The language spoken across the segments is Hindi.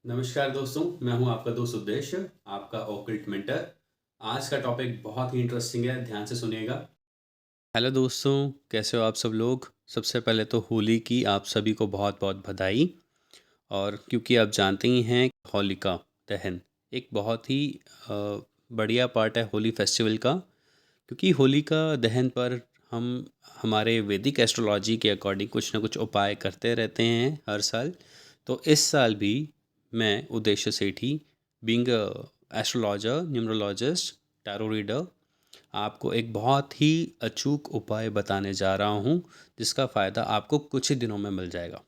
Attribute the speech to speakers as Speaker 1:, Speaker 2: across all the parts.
Speaker 1: नमस्कार दोस्तों, मैं हूं आपका दोस्त उद्देश्य, आपका ऑकल्ट मेंटर। आज का टॉपिक बहुत ही इंटरेस्टिंग है, ध्यान से सुनिएगा। हेलो दोस्तों, कैसे हो आप सब लोग। सबसे पहले तो होली की आप सभी को बहुत बहुत बधाई। और क्योंकि आप जानते ही हैं होलिका दहन एक बहुत ही बढ़िया पार्ट है होली फेस्टिवल का। क्योंकि होलिका दहन पर हम हमारे वैदिक एस्ट्रोलॉजी के अकॉर्डिंग कुछ ना कुछ उपाय करते रहते हैं हर साल। तो इस साल भी मैं Uddeshya Sethi, being astrologer, numerologist, tarot reader, आपको एक बहुत ही अचूक उपाय बताने जा रहा हूँ, जिसका फ़ायदा आपको कुछ ही दिनों में मिल जाएगा।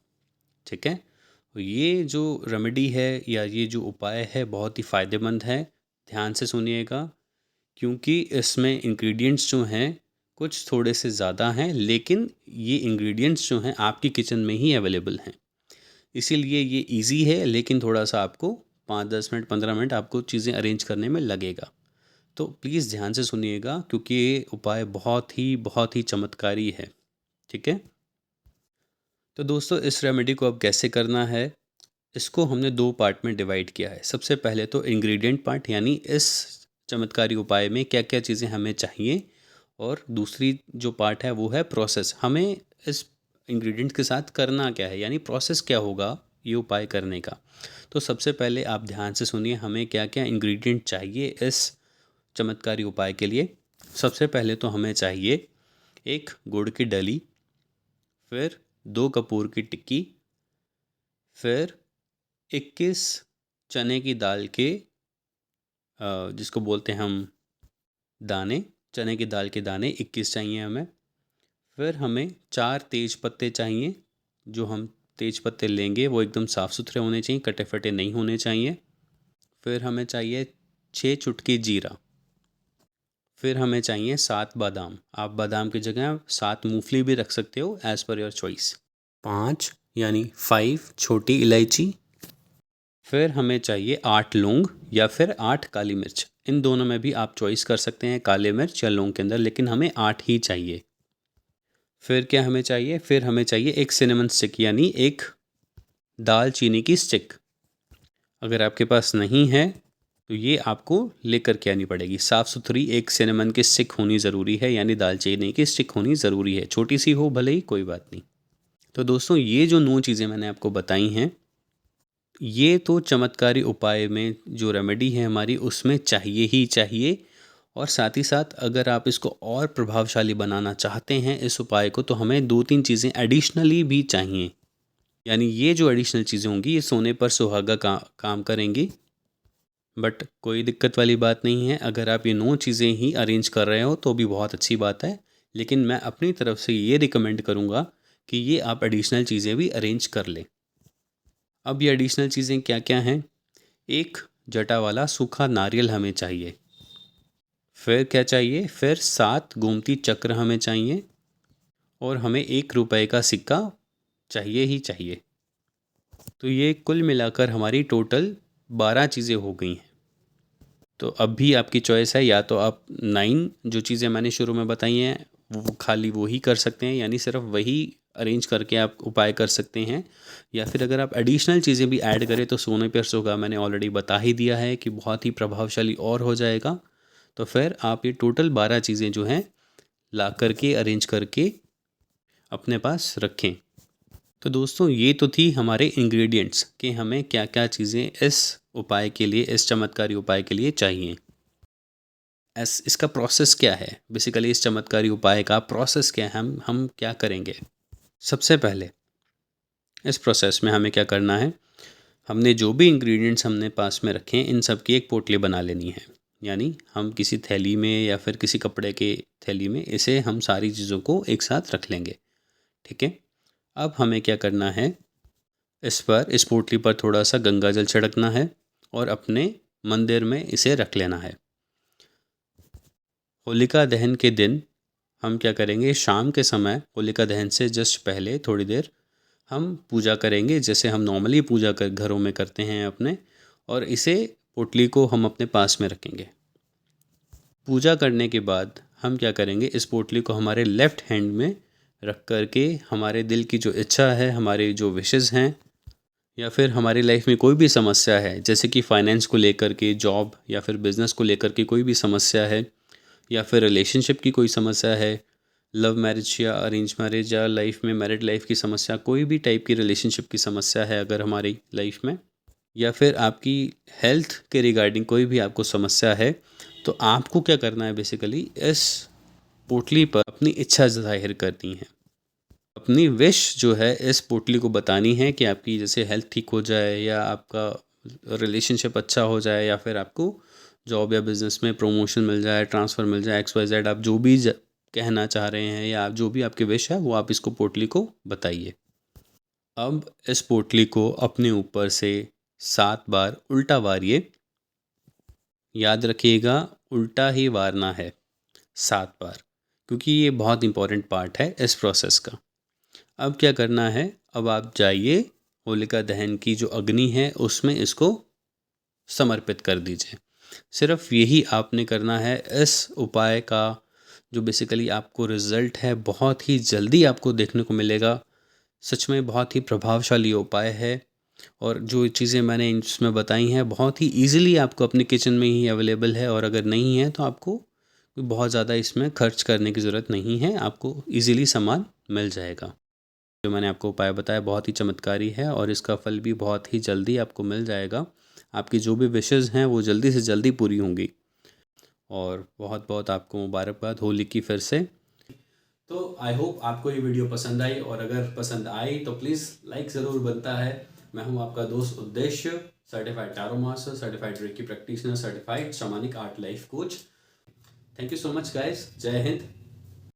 Speaker 1: ठीक है। तो ये जो रेमेडी है या ये जो उपाय है बहुत ही फ़ायदेमंद है। ध्यान से सुनिएगा, क्योंकि इसमें इंग्रेडिएंट्स जो हैं कुछ थोड़े से ज़्यादा हैं, लेकिन ये इंग्रेडिएंट्स जो हैं आपकी किचन में ही अवेलेबल हैं। इसीलिए ये इजी है, लेकिन थोड़ा सा आपको 5-10 मिनट 15 मिनट आपको चीज़ें अरेंज करने में लगेगा। तो प्लीज़ ध्यान से सुनिएगा, क्योंकि ये उपाय बहुत ही चमत्कारी है। ठीक है। तो दोस्तों, इस रेमेडी को अब कैसे करना है, इसको हमने दो पार्ट में डिवाइड किया है। सबसे पहले तो इंग्रेडिएंट पार्ट, यानी इस चमत्कारी उपाय में क्या क्या चीज़ें हमें चाहिए। और दूसरी जो पार्ट है वो है प्रोसेस, हमें इस इंग्रेडिएंट्स के साथ करना क्या है, यानी प्रोसेस क्या होगा ये उपाय करने का। तो सबसे पहले आप ध्यान से सुनिए, हमें क्या क्या इंग्रेडिएंट चाहिए इस चमत्कारी उपाय के लिए। सबसे पहले तो हमें चाहिए एक गुड़ की डली, फिर 2 कपूर की टिक्की, फिर 21 चने की दाल के जिसको बोलते हैं हम दाने, चने की दाल के दाने 21 चाहिए हमें। फिर हमें 4 तेज पत्ते चाहिए। जो हम तेज पत्ते लेंगे वो एकदम साफ़ सुथरे होने चाहिए, कटे फटे नहीं होने चाहिए। फिर हमें चाहिए 6 चुटकी जीरा। फिर हमें चाहिए 7 बादाम, आप बादाम की जगह 7 मूंगफली भी रख सकते हो, एज़ पर योर चॉइस। 5 यानी 5 छोटी इलायची। फिर हमें चाहिए 8 लौंग या फिर 8 काली मिर्च, इन दोनों में भी आप चॉइस कर सकते हैं, काले मिर्च या लौंग के अंदर, लेकिन हमें 8 ही चाहिए। फिर क्या हमें चाहिए, फिर हमें चाहिए एक सिनेमन स्टिक, यानी एक दालचीनी की स्टिक। अगर आपके पास नहीं है तो ये आपको लेकर के आनी पड़ेगी। साफ़ सुथरी एक सिनेमन की स्टिक होनी ज़रूरी है, यानी दालचीनी की स्टिक होनी ज़रूरी है, छोटी सी हो भले ही, कोई बात नहीं। तो दोस्तों, ये जो 9 चीज़ें मैंने आपको बताई हैं, ये तो चमत्कारी उपाय में जो रेमेडी है हमारी उसमें चाहिए ही चाहिए। और साथ ही साथ अगर आप इसको और प्रभावशाली बनाना चाहते हैं इस उपाय को, तो हमें 2-3 चीज़ें एडिशनली भी चाहिए। यानी ये जो एडिशनल चीज़ें होंगी ये सोने पर सुहागा काम करेंगी। बट कोई दिक्कत वाली बात नहीं है, अगर आप ये 9 चीज़ें ही अरेंज कर रहे हो तो भी बहुत अच्छी बात है। लेकिन मैं अपनी तरफ से ये रिकमेंड करूँगा कि ये आप एडिशनल चीज़ें भी अरेंज कर लें। अब ये एडिशनल चीज़ें क्या क्या हैं। एक जटा वाला सूखा नारियल हमें चाहिए। फिर क्या चाहिए, फिर 7 गोमती चक्र हमें चाहिए। और हमें 1 रुपए का सिक्का चाहिए ही चाहिए। तो ये कुल मिलाकर हमारी टोटल 12 चीज़ें हो गई हैं। तो अब भी आपकी चॉइस है, या तो आप 9 जो चीज़ें मैंने शुरू में बताई हैं वो खाली वो ही कर सकते हैं, यानी सिर्फ वही अरेंज करके आप उपाय कर सकते हैं। या फिर अगर आप एडिशनल चीज़ें भी ऐड करें तो सोने पर सुहागा मैंने ऑलरेडी बता ही दिया है कि बहुत ही प्रभावशाली और हो जाएगा। तो फिर आप ये टोटल 12 चीज़ें जो हैं ला करके अरेंज करके अपने पास रखें। तो दोस्तों, ये तो थी हमारे इंग्रेडिएंट्स कि हमें क्या क्या चीज़ें इस उपाय के लिए, इस चमत्कारी उपाय के लिए चाहिए। इसका प्रोसेस क्या है, बेसिकली इस चमत्कारी उपाय का प्रोसेस क्या है, हम क्या करेंगे। सबसे पहले इस प्रोसेस में हमें क्या करना है, हमने जो भी इंग्रेडिएंट्स हमने पास में रखे हैं इन सब की एक पोटली बना लेनी है। यानी हम किसी थैली में या फिर किसी कपड़े के थैली में इसे हम सारी चीज़ों को एक साथ रख लेंगे। ठीक है। अब हमें क्या करना है, इस पोटली पर थोड़ा सा गंगा जल छिड़कना है और अपने मंदिर में इसे रख लेना है। होलिका दहन के दिन हम क्या करेंगे, शाम के समय होलिका दहन से जस्ट पहले थोड़ी देर हम पूजा करेंगे, जैसे हम नॉर्मली पूजा कर घरों में करते हैं अपने। और इसे पोटली को हम अपने पास में रखेंगे। पूजा करने के बाद हम क्या करेंगे, इस पोटली को हमारे लेफ़्ट हैंड में रख कर के हमारे दिल की जो इच्छा है, हमारे जो विशेज़ हैं, या फिर हमारी लाइफ में कोई भी समस्या है, जैसे कि फाइनेंस को लेकर के, जॉब या फिर बिजनेस को लेकर के कोई भी समस्या है, या फिर रिलेशनशिप की कोई समस्या है, लव मैरिज या अरेंज मैरिज, या लाइफ में मैरिड लाइफ की समस्या, कोई भी टाइप की रिलेशनशिप की समस्या है अगर हमारी लाइफ में, या फिर आपकी हेल्थ के रिगार्डिंग कोई भी आपको समस्या है, तो आपको क्या करना है, बेसिकली इस पोटली पर अपनी इच्छा जाहिर करनी है। अपनी विश जो है इस पोटली को बतानी है कि आपकी जैसे हेल्थ ठीक हो जाए, या आपका रिलेशनशिप अच्छा हो जाए, या फिर आपको जॉब या बिजनेस में प्रमोशन मिल जाए, ट्रांसफ़र मिल जाए, एक्स वाई जेड, आप जो भी कहना चाह रहे हैं, या आप जो भी आपकी विश है वो आप इसको पोटली को बताइए। अब इस पोटली को अपने ऊपर से 7 बार उल्टा वारिए। याद रखिएगा, उल्टा ही वारना है 7 बार, क्योंकि ये बहुत इंपॉर्टेंट पार्ट है इस प्रोसेस का। अब क्या करना है, अब आप जाइए होलिका दहन की जो अग्नि है उसमें इसको समर्पित कर दीजिए। सिर्फ यही आपने करना है। इस उपाय का जो बेसिकली आपको रिज़ल्ट है बहुत ही जल्दी आपको देखने को मिलेगा। सच में बहुत ही प्रभावशाली उपाय है, और जो चीज़ें मैंने इसमें बताई हैं बहुत ही ईज़िली आपको अपने किचन में ही अवेलेबल है, और अगर नहीं है तो आपको कोई बहुत ज़्यादा इसमें खर्च करने की ज़रूरत नहीं है, आपको ईज़िली सामान मिल जाएगा। जो मैंने आपको उपाय बताया बहुत ही चमत्कारी है, और इसका फल भी बहुत ही जल्दी आपको मिल जाएगा। आपकी जो भी विशेज़ हैं वो जल्दी से जल्दी पूरी होंगी। और बहुत बहुत आपको मुबारकबाद होली की फिर से। तो आई होप आपको ये वीडियो पसंद आई, और अगर पसंद आई तो प्लीज़ लाइक ज़रूर बनता है। मैं हूँ आपका दोस्त Uddeshya, certified tarot master, certified reiki practitioner, certified shamanic art life coach. Thank you so much guys. जय हिंद।